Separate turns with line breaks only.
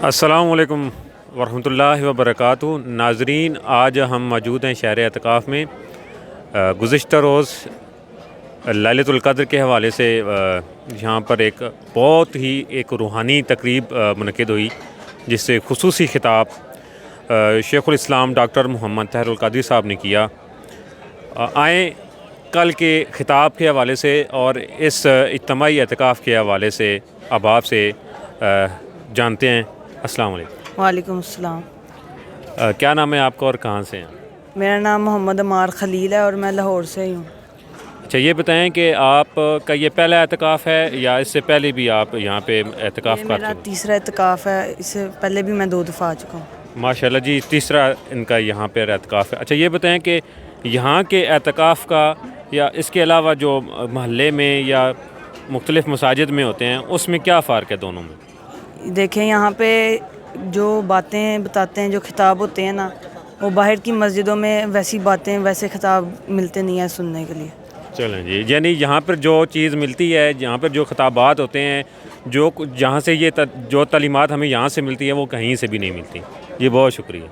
السلام علیکم ورحمۃ اللہ وبرکاتہ۔ ناظرین، آج ہم موجود ہیں شہر اعتکاف میں۔ گزشتہ روز لیلۃ القدر کے حوالے سے یہاں پر ایک بہت ہی روحانی تقریب منعقد ہوئی، جس سے خصوصی خطاب شیخ الاسلام ڈاکٹر محمد طاہر القادری صاحب نے کیا۔ آئیں کل کے خطاب کے حوالے سے اور اس اجتماعی اعتکاف کے حوالے سے احباب سے جانتے ہیں۔ السلام علیکم۔
وعلیکم السلام۔
کیا نام ہے آپ کا اور کہاں سے ہیں؟
میرا نام محمد عمار خلیل ہے اور میں لاہور سے ہی ہوں۔
اچھا، یہ بتائیں کہ آپ کا یہ پہلا اعتکاف ہے یا اس سے پہلے بھی آپ یہاں پہ اعتکاف
یہ
کرتے
میرا
ہیں؟
تیسرا اعتکاف ہے، اس سے پہلے بھی میں 2 دفعہ آ چکا ہوں۔
ماشاءاللہ جی، تیسرا ان کا یہاں پہ اعتکاف ہے۔ اچھا، یہ بتائیں کہ یہاں کے اعتکاف کا یا اس کے علاوہ جو محلے میں یا مختلف مساجد میں ہوتے ہیں، اس میں کیا فرق ہے دونوں میں؟
دیکھیں، یہاں پہ جو باتیں بتاتے ہیں، جو خطاب ہوتے ہیں نا، وہ باہر کی مسجدوں میں ویسی باتیں، ویسے خطاب ملتے نہیں ہیں سننے کے لیے۔
چلیں جی، یعنی یہاں پر جو چیز ملتی ہے، یہاں پر جو خطابات ہوتے ہیں، جہاں سے یہ جو تعلیمات ہمیں یہاں سے ملتی ہے، وہ کہیں سے بھی نہیں ملتی۔ جی، بہت شکریہ۔